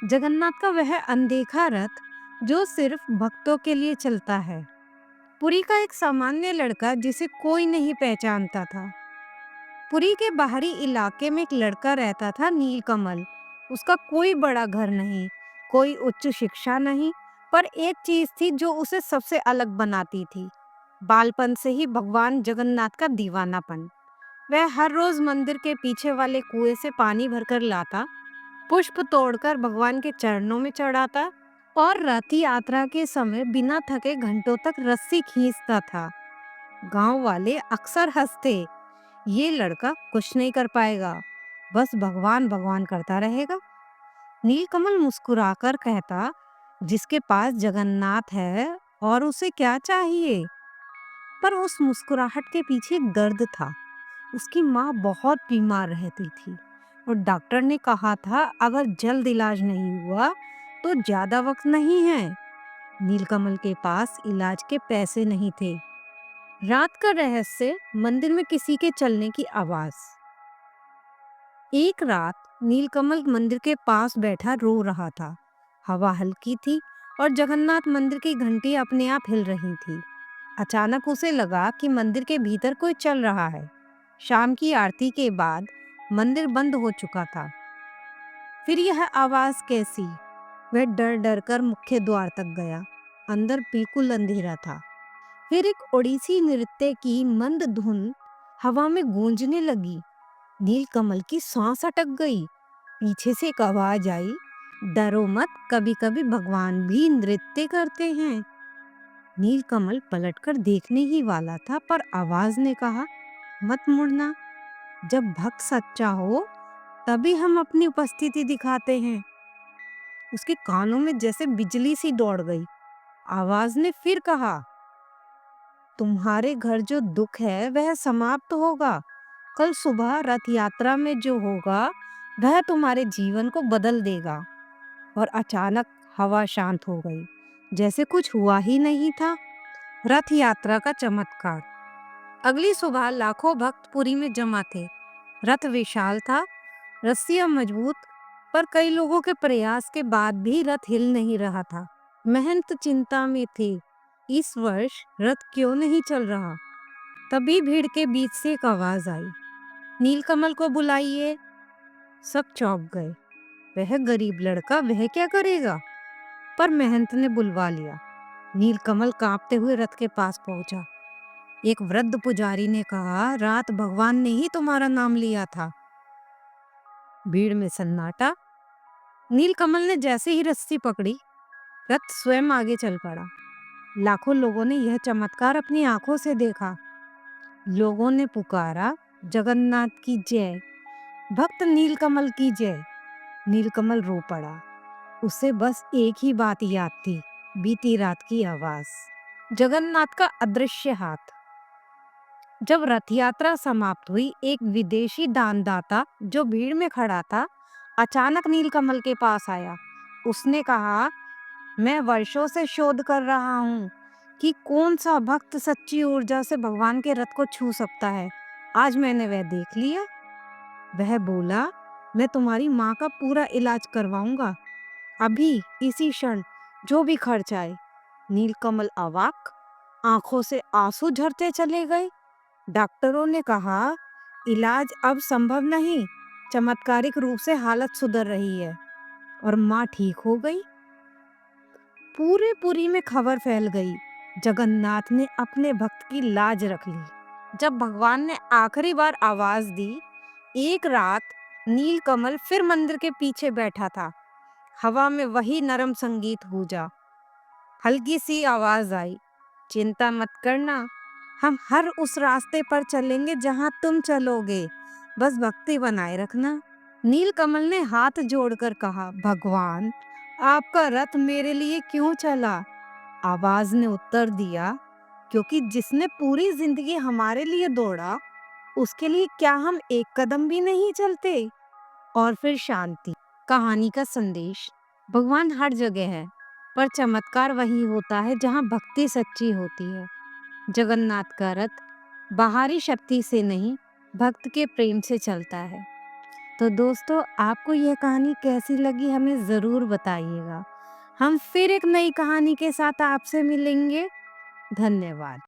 जगन्नाथ का वह अनदेखा रथ जो सिर्फ भक्तों के लिए चलता है। पुरी का एक सामान्य लड़का जिसे कोई नहीं पहचानता था। पुरी के बाहरी इलाके में एक लड़का रहता था, नीलकमल। उसका कोई बड़ा घर नहीं, कोई उच्च शिक्षा नहीं, पर एक चीज थी जो उसे सबसे अलग बनाती थी। बालपन से ही भगवान जगन्नाथ का दीवानापन। वह हर रोज मंदिर के पीछे वाले कुएं से पानी भरकर लाता, पुष्प तोड़कर भगवान के चरणों में चढ़ाता और रथ यात्रा के समय बिना थके घंटों तक रस्सी खींचता था। गांव वाले अक्सर हंसते, ये लड़का कुछ नहीं कर पाएगा, बस भगवान भगवान करता रहेगा। नीलकमल मुस्कुराकर कहता, जिसके पास जगन्नाथ है और उसे क्या चाहिए। पर उस मुस्कुराहट के पीछे एक दर्द था। उसकी माँ बहुत बीमार रहती थी और डॉक्टर ने कहा था अगर जल्द इलाज नहीं हुआ तो ज्यादा वक्त नहीं है। नीलकमल के पास इलाज के पैसे नहीं थे। रात का रहस्य, मंदिर में किसी के चलने की आवाज। एक रात नीलकमल मंदिर के पास बैठा रो रहा था। हवा हल्की थी और जगन्नाथ मंदिर की घंटी अपने आप हिल रही थी। अचानक उसे लगा कि मंदिर के भीतर कोई चल रहा है। शाम की आरती के बाद मंदिर बंद हो चुका था। फिर यह आवाज कैसी? वह डर डर कर मुख्य द्वार तक गया। अंदर बिल्कुल अंधेरा था। फिर एक ओडिसी नृत्य की मंद धुन हवा में गूंजने लगी। नीलकमल की सांस अटक गई। पीछे से एक आवाज आई, डरो मत, कभी कभी भगवान भी नृत्य करते हैं। नीलकमल पलटकर देखने ही वाला था, पर आवाज ने कहा, मत मुड़ना, जब भक्त सच्चा हो तभी हम अपनी उपस्थिति दिखाते हैं। उसके कानों में जैसे बिजली सी दौड़ गई। आवाज ने फिर कहा, तुम्हारे घर जो दुख है वह समाप्त होगा। कल सुबह रथ यात्रा में जो होगा वह तुम्हारे जीवन को बदल देगा। और अचानक हवा शांत हो गई, जैसे कुछ हुआ ही नहीं था। रथ यात्रा का चमत्कार। अगली सुबह लाखों भक्त पुरी में जमा थे। रथ विशाल था, रस्सियां मजबूत, पर कई लोगों के प्रयास के बाद भी रथ हिल नहीं रहा था। महंत चिंता में थे, इस वर्ष रथ क्यों नहीं चल रहा। तभी भीड़ के बीच से एक आवाज आई, नीलकमल को बुलाइए। सब चौंक गए। वह गरीब लड़का, वह क्या करेगा? पर महंत ने बुलवा लिया। नीलकमल कांपते हुए रथ के पास पहुंचा। एक वृद्ध पुजारी ने कहा, रात भगवान ने ही तुम्हारा नाम लिया था। भीड़ में सन्नाटा। नीलकमल ने जैसे ही रस्सी पकड़ी, रथ स्वयं आगे चल पड़ा। लाखों लोगों ने यह चमत्कार अपनी आंखों से देखा। लोगों ने पुकारा, जगन्नाथ की जय, भक्त नीलकमल की जय। नीलकमल रो पड़ा। उसे बस एक ही बात याद थी, बीती रात की आवाज, जगन्नाथ का अदृश्य हाथ। जब रथ यात्रा समाप्त हुई, एक विदेशी दानदाता जो भीड़ में खड़ा था अचानक नीलकमल के पास आया। उसने कहा, मैं वर्षों से शोध कर रहा हूँ कि कौन सा भक्त सच्ची ऊर्जा से भगवान के रथ को छू सकता है। आज मैंने वह देख लिया। वह बोला, मैं तुम्हारी माँ का पूरा इलाज करवाऊंगा, अभी इसी क्षण, जो भी खर्च आए। नीलकमल अवाक, आंखों से आंसू झरते चले गए। डॉक्टरों ने कहा, इलाज अब संभव नहीं, चमत्कारिक रूप से हालत सुधर रही है। और माँ ठीक हो गई। पूरे पुरी में खबर फैल गई, जगन्नाथ ने अपने भक्त की लाज रख ली। जब भगवान ने आखिरी बार आवाज दी, एक रात नीलकमल फिर मंदिर के पीछे बैठा था। हवा में वही नरम संगीत गूंजा। हल्की सी आवाज आई, चिंता मत करना, हम हर उस रास्ते पर चलेंगे जहां तुम चलोगे, बस भक्ति बनाए रखना। नीलकमल ने हाथ जोड़कर कहा, भगवान, आपका रथ मेरे लिए क्यों चला? आवाज ने उत्तर दिया, क्योंकि जिसने पूरी जिंदगी हमारे लिए दौड़ा, उसके लिए क्या हम एक कदम भी नहीं चलते? और फिर शांति। कहानी का संदेश, भगवान हर जगह है, पर चमत्कार वही होता है जहाँ भक्ति सच्ची होती है। जगन्नाथ का रथ बाहरी शक्ति से नहीं, भक्त के प्रेम से चलता है। तो दोस्तों, आपको यह कहानी कैसी लगी हमें ज़रूर बताइएगा। हम फिर एक नई कहानी के साथ आपसे मिलेंगे। धन्यवाद।